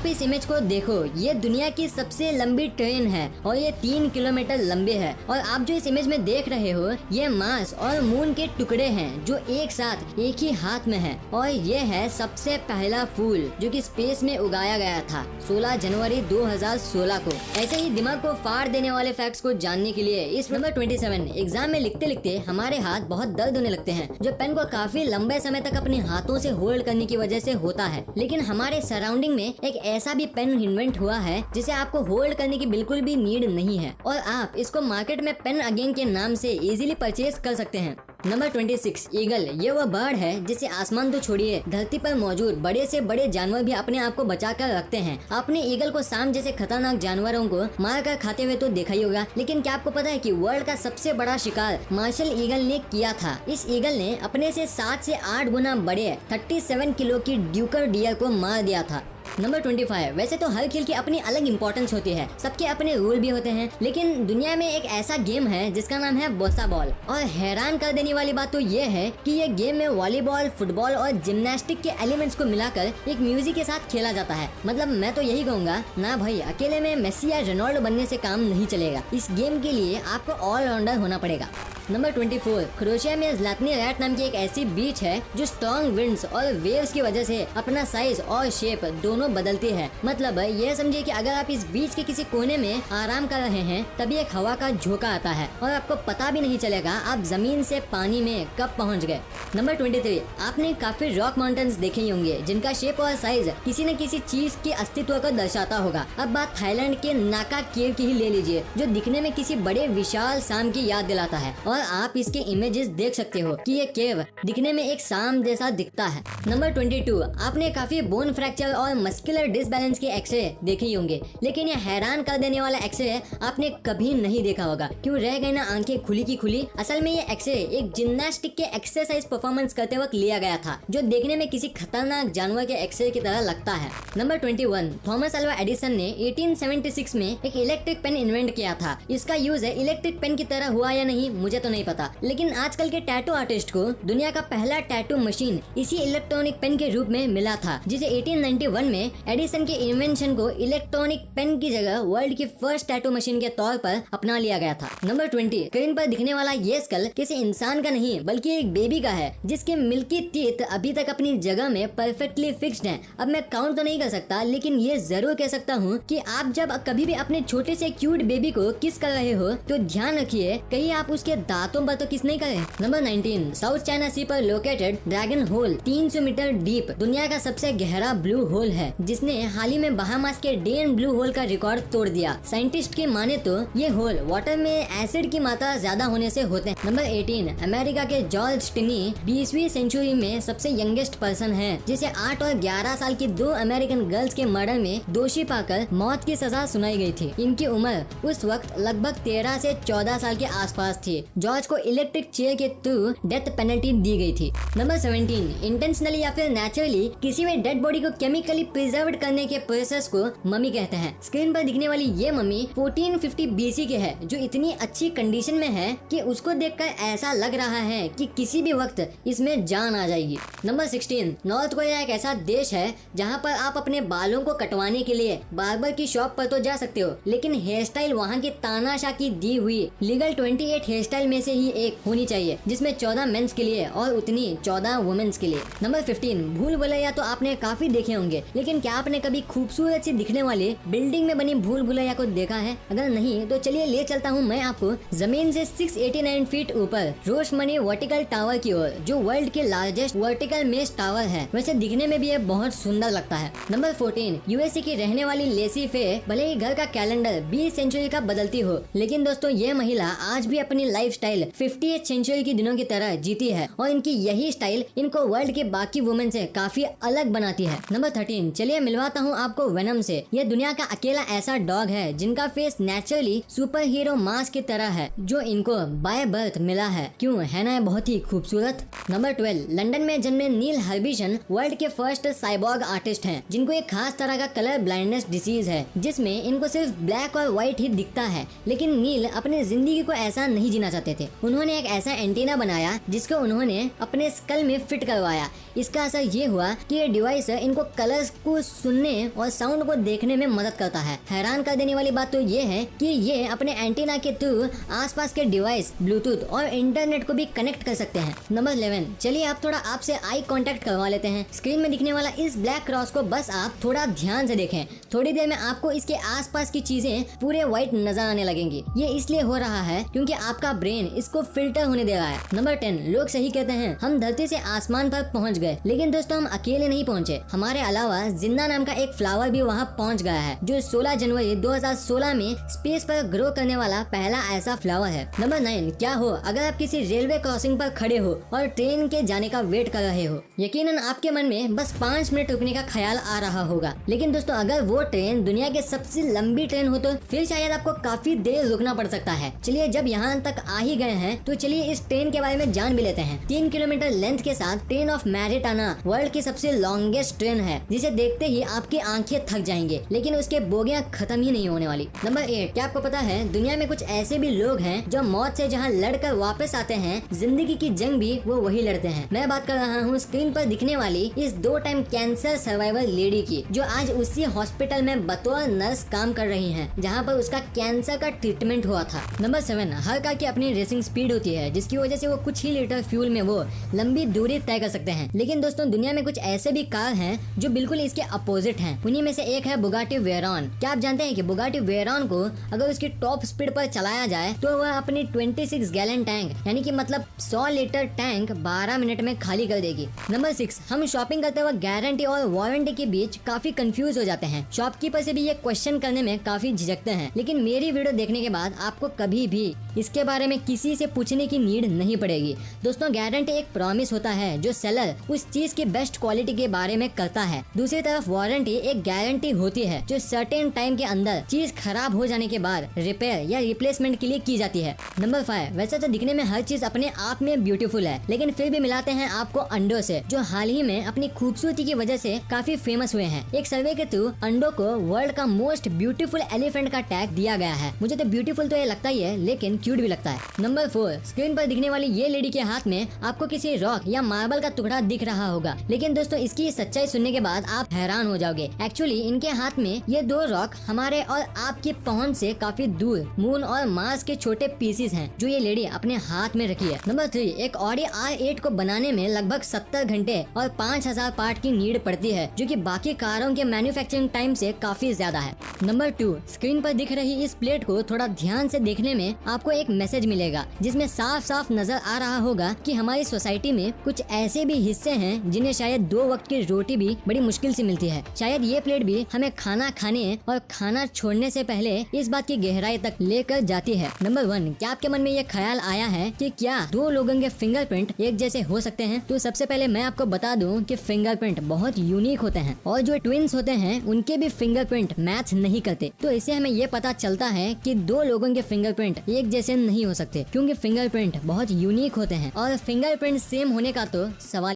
आप इस इमेज को देखो, ये दुनिया की सबसे लंबी ट्रेन है और ये 3 किलोमीटर लंबे है। और आप जो इस इमेज में देख रहे हो ये मार्स और मून के टुकड़े हैं जो एक साथ एक ही हाथ में है। और ये है सबसे पहला फूल जो कि स्पेस में उगाया गया था 16 जनवरी 2016 को। ऐसे ही दिमाग को फाड़ देने वाले फैक्ट्स को जानने के लिए इस नंबर 27 एग्जाम में लिखते लिखते हमारे हाथ बहुत दर्द होने लगते हैं, जो पेन को काफी लंबे समय तक अपने हाथों से होल्ड करने की वजह से होता है। लेकिन हमारे सराउंडिंग में एक ऐसा भी पेन इन्वेंट हुआ है जिसे आपको होल्ड करने की बिल्कुल भी नीड नहीं है और आप इसको मार्केट में पेन अगेन के नाम से इजीली परचेज कर सकते हैं। Number 26 eagle. ये वह बर्ड है जिसे आसमान तो छोड़िए धरती पर मौजूद बड़े से बड़े जानवर भी अपने आप को बचा कर रखते हैं। आपने ईगल को सांप जैसे खतरनाक जानवरों को मार कर खाते हुए तो देखा ही होगा, लेकिन क्या आपको पता है कि वर्ल्ड का सबसे बड़ा शिकार मार्शल ईगल ने किया था। इस ईगल ने अपने से 7 से 8 गुना बड़े 37 किलो की ड्यूकर डियर को मार दिया था। नंबर 25। वैसे तो हर खेल की अपनी अलग इम्पोर्टेंस होती है, सबके अपने रूल भी होते हैं, लेकिन दुनिया में एक ऐसा गेम है जिसका नाम है बोसा बॉल। और हैरान कर देने वाली बात तो ये है कि ये गेम में वॉलीबॉल, फुटबॉल और जिम्नास्टिक के एलिमेंट्स को मिलाकर एक म्यूजिक के साथ खेला जाता है। मतलब मैं तो यही कहूँगा ना भाई, अकेले में मेसी या रोनाल्डो बनने से काम नहीं चलेगा। इस गेम के लिए आपको ऑलराउंडर होना पड़ेगा। नंबर 24। क्रोएशिया में ज़्लातनी रैट नाम की एक ऐसी बीच है जो स्ट्रॉन्ग विंड्स और वेव्स की वजह से अपना साइज और शेप दोनों बदलती है। मतलब यह समझिए कि अगर आप इस बीच के किसी कोने में आराम कर रहे हैं तभी एक हवा का झोंका आता है और आपको पता भी नहीं चलेगा आप जमीन से पानी में कब पहुंच गए। नंबर 23। आपने काफी रॉक माउंटेन्स देखे ही होंगे जिनका शेप और साइज किसी न किसी चीज के अस्तित्व को दर्शाता होगा। अब बात थाईलैंड के नाका केव की ही ले लीजिए, जो दिखने में किसी बड़े विशाल सांप की याद दिलाता है और आप इसके इमेजेस देख सकते हो कि ये केव दिखने में एक सांप जैसा दिखता है। नंबर 22। आपने काफी बोन फ्रैक्चर और मस्कुलर डिसबैलेंस के एक्सरे देखे ही होंगे, लेकिन ये हैरान कर देने वाला एक्सरे आपने कभी नहीं देखा होगा। क्यों रह गई ना आंखें खुली की खुली। असल में ये एक्सरे एक जिम्नास्टिक के एक्सरसाइज परफॉर्मेंस करते वक्त लिया गया था, जो देखने में किसी खतरनाक जानवर के एक्सरे की तरह लगता है। नंबर 21। थॉमस अल्वा एडिसन ने 1876 में एक इलेक्ट्रिक पेन इन्वेंट किया था। इसका यूज है इलेक्ट्रिक पेन की तरह हुआ या नहीं मुझे तो नहीं पता, लेकिन आजकल के टैटू आर्टिस्ट को दुनिया का पहला टैटू मशीन इसी इलेक्ट्रॉनिक पेन के रूप में मिला था, जिसे 1891 में एडिसन के इन्वेंशन को इलेक्ट्रॉनिक पेन की जगह वर्ल्ड की फर्स्ट टैटू मशीन के तौर पर अपना लिया गया था। नंबर 20। स्क्रीन पर दिखने वाला ये स्कल किसी इंसान का नहीं बल्कि एक बेबी का है, जिसके मिल्की टीथ अभी तक अपनी जगह में परफेक्टली फिक्स्ड हैं। अब मैं काउंट तो नहीं कर सकता, लेकिन ये जरूर कह सकता हूँ कि आप जब कभी भी अपने छोटे से क्यूट बेबी को किस कर रहे हो तो ध्यान रखिए कहीं आप उसके दांतों पर तो किस नहीं करे। नंबर 19। साउथ चाइना सी पर located dragon hole 300 meter deep दुनिया का सबसे गहरा ब्लू होल है, जिसने हाल ही में बहामास के डेन ब्लू होल का रिकॉर्ड तोड़ दिया। साइंटिस्ट की माने तो ये होल वाटर में एसिड की मात्रा ज्यादा होने से होते हैं। नंबर 18। अमेरिका के जॉर्ज टिनी 20वीं सेंचुरी में सबसे यंगेस्ट पर्सन है, जिसे 8 और 11 साल की 2 अमेरिकन गर्ल्स के मर्डर में दोषी पाकर मौत की सजा सुनाई गई थी। इनकी उम्र उस वक्त लगभग 13 से 14 साल के आसपास थी। जॉर्ज को इलेक्ट्रिक चेयर के थ्रू डेथ पेनल्टी दी गई थी। नंबर 17। इंटेंशनली या फिर नेचुरली किसी भी डेड बॉडी को केमिकली प्रिजर्व करने के प्रोसेस को मम्मी कहते हैं। स्क्रीन पर दिखने वाली ये मम्मी 1450 BC के है, जो इतनी अच्छी कंडीशन में है कि उसको देखकर ऐसा लग रहा है कि किसी भी वक्त इसमें जान आ जाएगी। नंबर 16। नॉर्थ कोरिया एक ऐसा देश है जहाँ पर आप अपने बालों को कटवाने के लिए बार्बर की शॉप पर तो जा सकते हो, लेकिन हेयर स्टाइल वहाँ की तानाशाह की दी हुई लीगल 28 हेयर स्टाइल में से ही एक होनी चाहिए, जिसमें 14 मेंस के लिए और उतनी 14 वुमेन्स के लिए। नंबर 15। भूल भुलैया तो आपने काफी देखे होंगे, लेकिन क्या आपने कभी खूबसूरत सी दिखने वाली बिल्डिंग में बनी भूल भुलैया को देखा है? अगर नहीं तो चलिए ले चलता हूँ मैं आपको जमीन से 689 फीट ऊपर रोशमनी वर्टिकल टावर की ओर, जो वर्ल्ड के लार्जेस्ट वर्टिकल मेश टावर है। वैसे दिखने में भी ये बहुत सुंदर लगता है। नंबर 14। यूएसए की रहने वाली लेसी फे भले ही घर का कैलेंडर 20 सेंचुरी का बदलती हो, लेकिन दोस्तों ये महिला आज भी अपनी लाइफ स्टाइल 50th सेंचुरी के दिनों की तरह जीती है और इनकी यही स्टाइल इनको वर्ल्ड के बाकी वुमेन से काफी अलग बनाती है। नंबर 13। चलिए मिलवाता हूँ आपको वेनम से। यह दुनिया का अकेला ऐसा डॉग है जिनका face naturally super hero mask की तरह है, जो इनको बाय बर्थ मिला है। क्यों है ना बहुत ही खूबसूरत। नंबर 12। लंदन में जन्मे नील हर्बिशन वर्ल्ड के फर्स्ट साइबॉर्ग आर्टिस्ट हैं, जिनको एक खास तरह का कलर ब्लाइंडनेस डिसीज है, जिसमें इनको सिर्फ ब्लैक और व्हाइट ही दिखता है। लेकिन नील अपनी जिंदगी को ऐसा नहीं जीना चाहते। चाहते थे। उन्होंने एक ऐसा एंटीना बनाया जिसको उन्होंने अपने स्कल में फिट करवाया। इसका असर ये हुआ कि ये डिवाइस इनको कलर्स को सुनने और साउंड को देखने में मदद करता है। हैरान कर देने वाली बात तो ये है कि ये अपने एंटीना के थ्रू आसपास के डिवाइस, ब्लूटूथ और इंटरनेट को भी कनेक्ट कर सकते हैं। नंबर 11, चलिए आप थोड़ा आपसे आई कांटेक्ट करवा लेते हैं। स्क्रीन में दिखने वाला इस ब्लैक क्रॉस को बस आप थोड़ा ध्यान से देखें। थोड़ी देर में आपको इसके आसपास की चीजें पूरे व्हाइट नजर आने लगेंगी। ये इसलिए हो रहा है क्योंकि आपका ब्रेन इसको फिल्टर होने दे रहा है। नंबर 10, लोग सही कहते हैं हम धरती से आसमान पर पहुंच गए, लेकिन दोस्तों हम अकेले नहीं पहुंचे। हमारे अलावा जिंदा नाम का एक फ्लावर भी वहां पहुंच गया है, जो 16 जनवरी 2016 में स्पेस पर ग्रो करने वाला पहला ऐसा फ्लावर है। नंबर 9, क्या हो अगर आप किसी रेलवे क्रॉसिंग पर खड़े हो और ट्रेन के जाने का वेट कर रहे हो। यकीनन आपके मन में बस 5 मिनट रुकने का ख्याल आ रहा होगा, लेकिन दोस्तों अगर वो ट्रेन दुनिया की सबसे लंबी ट्रेन हो तो फिर शायद आपको काफी देर रुकना पड़ सकता है। चलिए जब यहाँ तक आ ही गए हैं तो चलिए इस ट्रेन के बारे में जान भी लेते हैं। 3 किलोमीटर लेंथ के साथ ट्रेन ऑफ मैरिटाना वर्ल्ड की सबसे लॉन्गेस्ट ट्रेन है, जिसे देखते ही आपकी आंखें थक जाएंगे, लेकिन उसके बोगियां खत्म ही नहीं होने वाली। नंबर 8, क्या आपको पता है दुनिया में कुछ ऐसे भी लोग हैं जो मौत से जहां लड़कर वापस आते हैं, जिंदगी की जंग भी वो वही लड़ते हैं। मैं बात कर रहा हूँ स्क्रीन पर दिखने वाली इस 2 टाइम कैंसर सर्वाइवर लेडी की, जो आज उसी हॉस्पिटल में बतौर नर्स काम कर रही है जहाँ पर उसका कैंसर का ट्रीटमेंट हुआ था। नंबर 7, हर कार की अपनी रेसिंग स्पीड होती है, जिसकी वजह से वो कुछ ही लीटर फ्यूल में वो लंबी दूरी तय कर सकते हैं। लेकिन दोस्तों दुनिया में कुछ ऐसे भी कार हैं जो बिल्कुल इसके अपोजिट हैं। उन्हीं में से एक है बुगाटी वेयरॉन। क्या आप जानते हैं कि बुगाटी वेयरॉन को अगर उसकी टॉप स्पीड पर चलाया जाए तो वह अपनी 26 गैलन टैंक यानी कि मतलब 100 लीटर टैंक 12 मिनट में खाली कर देगी। नंबर 6, हम शॉपिंग करते वक्त गारंटी और वारंटी के बीच काफी कंफ्यूज हो जाते हैं। शॉपकीपर से भी ये क्वेश्चन करने में काफी झिझकते हैं, लेकिन मेरी वीडियो देखने के बाद आपको कभी भी इसके बारे में किसी से पूछने की नीड नहीं पड़ेगी। दोस्तों गारंटी एक प्रॉमिस होता है जो सेलर उस चीज की बेस्ट क्वालिटी के बारे में करता है। दूसरी तरफ वारंटी एक गारंटी होती है जो सर्टेन टाइम के अंदर चीज खराब हो जाने के बाद रिपेयर या रिप्लेसमेंट के लिए की जाती है। नंबर 5, वैसे तो दिखने में हर चीज अपने आप में ब्यूटीफुल है, लेकिन फिर भी मिलाते हैं आपको अंडों से, जो हाल ही में अपनी खूबसूरती की वजह से काफी फेमस हुए हैं। एक सर्वे के थ्रू अंडों को वर्ल्ड का मोस्ट ब्यूटीफुल एलिफेंट का टैग दिया गया है। मुझे तो ब्यूटीफुल तो ये लगता ही है, लेकिन क्यूट भी लगता है। नंबर 4, स्क्रीन पर दिखने वाली ये लेडी के हाथ में आपको किसी रॉक या मार्बल का टुकड़ा दिख रहा होगा, लेकिन दोस्तों इसकी सच्चाई सुनने के बाद आप हैरान हो जाओगे। एक्चुअली इनके हाथ में ये 2 रॉक हमारे और आपकी पहुंच से काफी दूर मून और मार्स के छोटे पीसेस हैं, जो ये लेडी अपने हाथ में रखी है। नंबर 3, एक ऑडी R8 को बनाने में लगभग 70 घंटे और 5000 पार्ट की नीड पड़ती है, जो कि बाकी कारों के मैन्युफैक्चरिंग टाइम से काफी ज्यादा है। नंबर 2, स्क्रीन पर दिख रही इस प्लेट को थोड़ा ध्यान से देखने में आपको एक मैसेज मिलेगा, जिसमें साफ साफ नजर आ रहा होगा कि हमारी सोसाइटी में कुछ ऐसे भी हिस्से हैं जिन्हें शायद 2 वक्त की रोटी भी बड़ी मुश्किल से मिलती है। शायद ये प्लेट भी हमें खाना खाने और खाना छोड़ने से पहले इस बात की गहराई तक लेकर जाती है। नंबर 1, क्या आपके मन में ये ख्याल आया है कि क्या 2 लोगों के फिंगरप्रिंट एक जैसे हो सकते हैं? तो सबसे पहले मैं आपको बता दूं कि फिंगरप्रिंट बहुत यूनिक होते हैं, और जो ट्विंस होते हैं उनके भी फिंगरप्रिंट मैच नहीं करते। तो इससे हमें ये पता चलता है कि 2 लोगों के फिंगरप्रिंट एक जैसे नहीं हो सकते, क्योंकि फिंगरप्रिंट बहुत यूनिक होते हैं और फिंगरप्रिंट सेम होने का तो सवाल